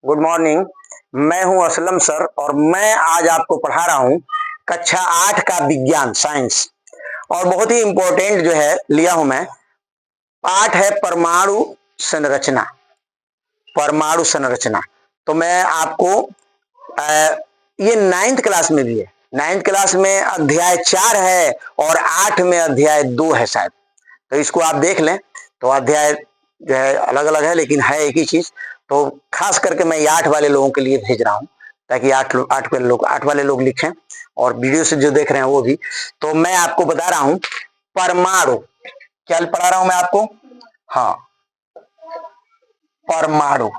Good morning. मैं हूं Aslam sir और मैं आज आपको पढ़ा रहा हूं कक्षा 8 का विज्ञान साइंस। और बहुत ही इंपॉर्टेंट जो है लिया हूं मैं, पाठ है परमाणु संरचना। परमाणु संरचना तो मैं आपको ये 9th क्लास में भी है। 9th क्लास में अध्याय 4 है और 8 में अध्याय 2 है शायद। तो इसको आप देख लें। तो अध्याय जो है अलग अलग है लेकिन है एक ही चीज। तो खास करके मैं ये 8 वाले लोगों के लिए भेज रहा हूं ताकि 8 वाले लोग लिखें और वीडियो से जो देख रहे हैं वो भी। तो मैं आपको बता रहा हूं परमाणु, क्या पढ़ा रहा हूं मैं आपको? हाँ, परमाणु।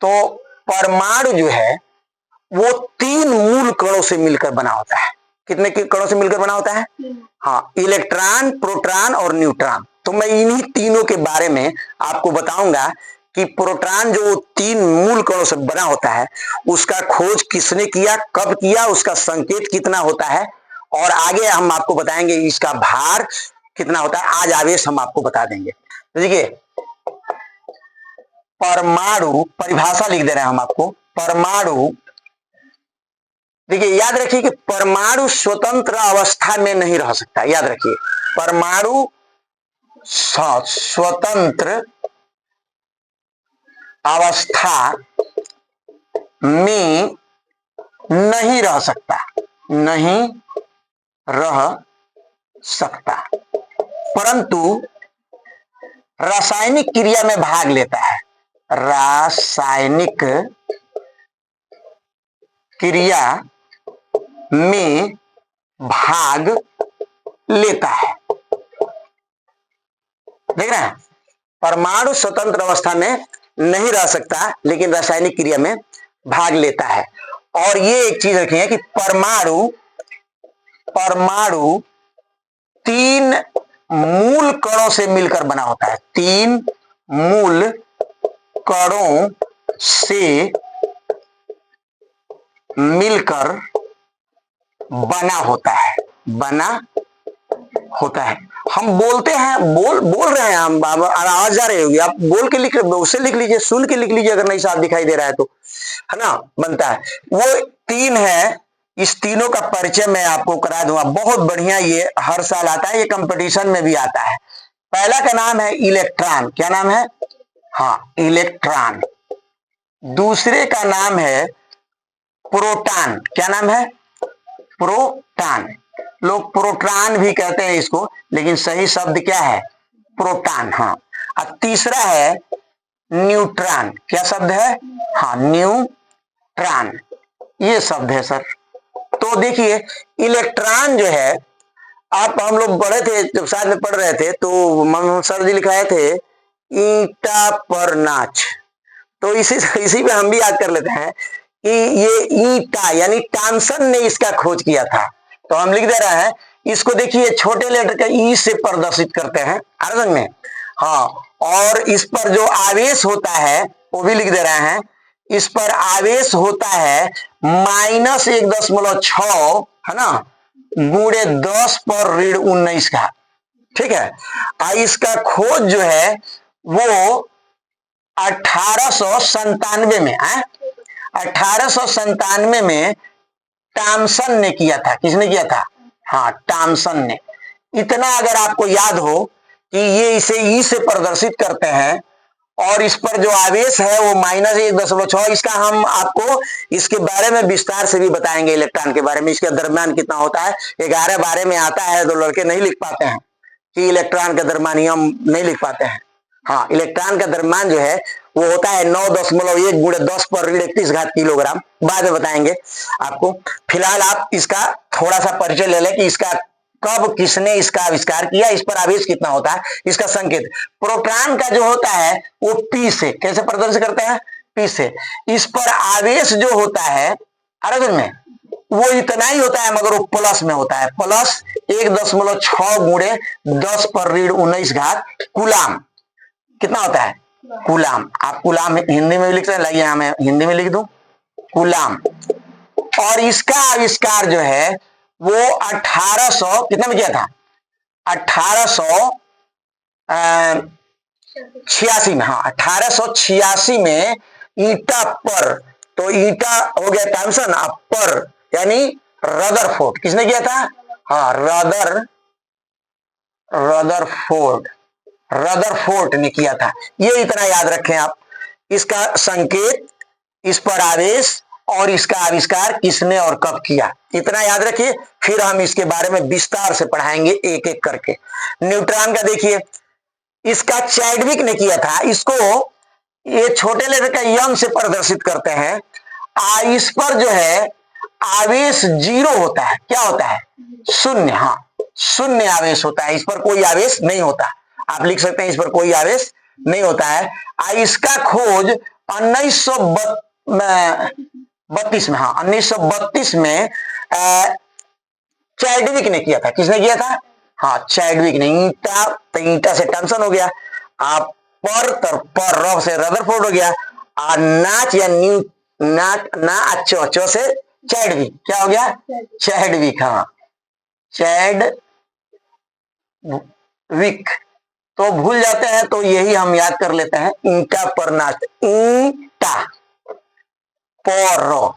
तो परमाणु जो है वो 3 मूल कणों से मिलकर बना होता है। कितने कणों से मिलकर बना होता है? हाँ, इलेक्ट्रॉन, प्रोटॉन और न्यूट्रॉन। तो मैं इन्हीं तीनों के बारे में आपको बताऊंगा कि प्रोटॉन जो 3 मूल कणों से बना होता है उसका खोज किसने किया, कब किया, उसका संकेत कितना होता है और आगे हम आपको बताएंगे इसका भार कितना होता है। आज आवेश हम आपको बता देंगे। तो देखिए, परमाणु परिभाषा लिख दे रहे हैं हम आपको। परमाणु, देखिए याद रखिए कि परमाणु स्वतंत्र अवस्था में नहीं रह सकता। याद रखिए, परमाणु स्वतंत्र अवस्था में नहीं रह सकता, नहीं रह सकता, परंतु रासायनिक क्रिया में भाग लेता है। रासायनिक क्रिया में भाग लेता है। देख रहे हैं, परमाणु स्वतंत्र अवस्था में नहीं रह सकता लेकिन रासायनिक क्रिया में भाग लेता है। और ये एक चीज रखिए कि परमाणु 3 मूल कणों से मिलकर बना होता है। 3 मूल कणों से मिलकर बना होता है। बना होता है। हम बोलते हैं, बोल रहे हैं, हम आवाज जा रही होगी, आप बोल के लिख, उससे लिख लीजिए, सुन के लिख लीजिए अगर नहीं साफ दिखाई दे रहा है तो, है ना, बनता है। वो 3 है। इस तीनों का परिचय मैं आपको करा दूंगा। बहुत बढ़िया, ये हर साल आता है, ये कंपटीशन में भी आता है। पहला का नाम है इलेक्ट्रॉन। क्या नाम है? हाँ, इलेक्ट्रॉन। दूसरे का नाम है प्रोटॉन। क्या नाम है? प्रोटॉन। लोग प्रोटॉन भी कहते हैं इसको, लेकिन सही शब्द क्या है? प्रोटॉन। हाँ। अब तीसरा है न्यूट्रॉन। क्या शब्द है? हाँ, न्यूट्रॉन, ये शब्द है सर। तो देखिए, इलेक्ट्रॉन जो है, आप हम लोग पढ़े थे जब साथ में पढ़ रहे थे तो सर जी लिखाए थे ईटा पर नाच। तो इसी पे हम भी याद कर लेते हैं कि ये ईटा यानी टॉमसन ने इसका खोज किया था। तो हम लिख दे रहे हैं इसको। देखिए, छोटे लेटर का ई से प्रदर्शित करते हैं समझ में। हाँ, और इस पर जो आवेश होता है वो भी लिख दे रहे हैं। इस पर आवेश होता है -1.6, है ना, गुणे 10 पर ऋण 19 का। ठीक है। इसका खोज जो है वो 1897 में, 1897 में टॉमसन ने किया था। किसने किया था? हाँ, टॉमसन ने। इतना अगर आपको याद हो कि ये इसे ई से प्रदर्शित करते हैं और इस पर जो आवेश है वो -1.6। इसका हम आपको इसके बारे में विस्तार से भी बताएंगे। इलेक्ट्रॉन के बारे में, इसके दरम्यान कितना होता है। 11 बारे में आता है तो लड़के नहीं लिख पाते हैं कि इलेक्ट्रॉन का द्रव्यमान नहीं लिख पाते हैं। हाँ, इलेक्ट्रॉन का द्रव्यमान जो है वो होता है 9.1 गुणे 10 पर ऋण 31 घात किलोग्राम। बाद में बताएंगे आपको। फिलहाल आप इसका थोड़ा सा परिचय ले लें कि इसका कब किसने इसका आविष्कार किया, इस पर आवेश कितना होता है, इसका संकेत। प्रोटॉन का जो होता है वो पी से, कैसे प्रदर्शित करते हैं? पी से। इस पर आवेश जो होता है अरे में वो इतना ही होता है मगर वो प्लस में होता है। प्लस 1.6 गुणे 10 पर ऋण 19 घात कूलाम। कितना होता है? कूलाम। आप कूलाम हिंदी में भी लिख सकते हैं, लाइए मैं हिंदी में लिख दूं, कूलाम। और इसका आविष्कार जो है वो 1800 कितना में किया था? 1886 में। हाँ, 1886 में ईटा पर, तो ईटा हो गया थॉमसन, अब पर यानी रदरफोर्ड, किसने किया था? हाँ, रदरफोर्ड, रदरफोर्ड ने किया था। ये इतना याद रखें आप। इसका संकेत, इस पर आवेश और इसका आविष्कार किसने और कब किया, इतना याद रखिए। फिर हम इसके बारे में विस्तार से पढ़ाएंगे एक एक करके। न्यूट्रॉन का देखिए, इसका चैडविक ने किया था। इसको ये छोटे लेटर का यम से प्रदर्शित करते हैं। इस पर जो है आवेश जीरो होता है, क्या होता है? शून्य। हाँ, शून्य आवेश होता है, इस पर कोई आवेश नहीं होता। आप लिख सकते हैं इस पर कोई आवेश नहीं होता है। इसका खोज 1932 में, हाँ 1932 में चैडविक ने किया था। किसने किया था? हाँ, चैडविक ने। ईटा, तो ईटा से टॉमसन हो गया। आप पर रॉ से रदरफोर्ड हो गया। नाच या न्यू नाट ना अच्छो अच्छो से चैडविक, क्या हो गया? चैडविक। हाँ, चैडविक। तो भूल जाते हैं तो यही हम याद कर लेते हैं, ईटा पर नाच, ईटा पर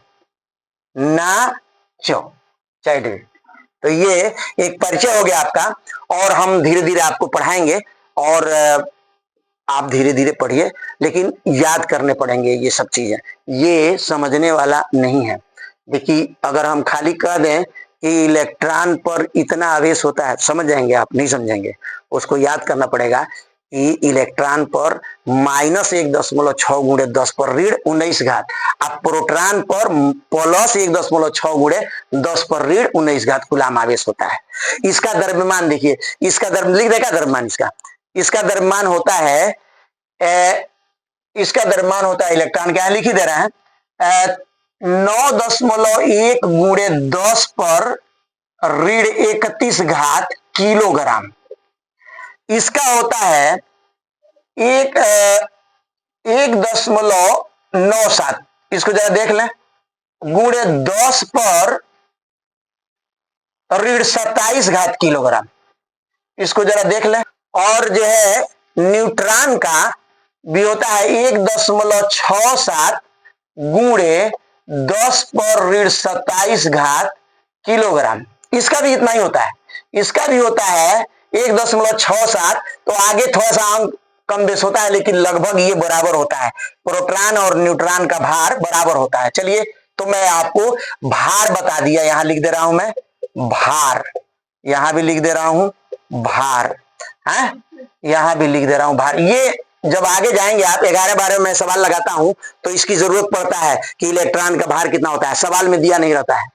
नाचो, चैडविक। तो ये एक परिचय हो गया आपका, और हम धीरे धीरे आपको पढ़ाएंगे, और आप धीरे धीरे पढ़िए, लेकिन याद करने पड़ेंगे ये सब चीजें, ये समझने वाला नहीं है। देखिए, अगर हम खाली कह दें कि इलेक्ट्रॉन पर इतना आवेश होता है, समझ जाएंगे आप? नहीं समझेंगे। उसको याद करना पड़ेगा कि इलेक्ट्रॉन पर -1.6 गुणे 10 पर ऋण 19 घात, अब प्रोटॉन पर +1.6 गुणे 10 पर ऋण 19 घात कूलाम आवेश होता है। इसका द्रव्यमान देखिए, इसका लिख देगा द्रव्यमान, इसका द्रव्यमान होता है, इसका द्रव्यमान होता है, इलेक्ट्रॉन क्या लिख ही दे रहा है, 9.1 गुणे 10 पर ऋण 31 घात किलोग्राम। इसका होता है 1.97, इसको जरा देख लें, गुणे 10 पर ऋण 27 घात किलोग्राम, इसको जरा देख लें। और जो है न्यूट्रॉन का भी होता है 1.67 गुणे 10 पर ऋण 27 घात किलोग्राम, इसका भी इतना ही होता है। इसका भी होता है 1.67, तो आगे थोड़ा सा अंक कम बेस होता है, लेकिन लगभग ये बराबर होता है। प्रोटॉन और न्यूट्रॉन का भार बराबर होता है। चलिए, तो मैं आपको भार बता दिया, यहां लिख दे रहा हूं मैं भार, यहां भी लिख दे रहा हूं भार, है, यहां भी लिख दे रहा हूं भार। ये जब आगे जाएंगे आप 11-12 में सवाल लगाता हूं तो इसकी जरूरत पड़ता है कि इलेक्ट्रॉन का भार कितना होता है, सवाल में दिया नहीं रहता है,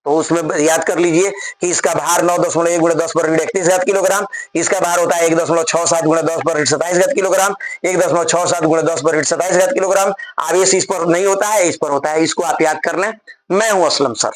तो उसमें याद कर लीजिए कि इसका भार 9.1 गुणे 10 पर ऋण 31 घात किलोग्राम, इसका भार होता है 1.67 गुणे 10 पर ऋण 27 घात किलोग्राम, 1.67 गुणे 10 पर ऋण 27 घात किलोग्राम। आवेश इस पर नहीं होता है, इस पर होता है, इसको आप याद कर लें। मैं हूं असलम सर।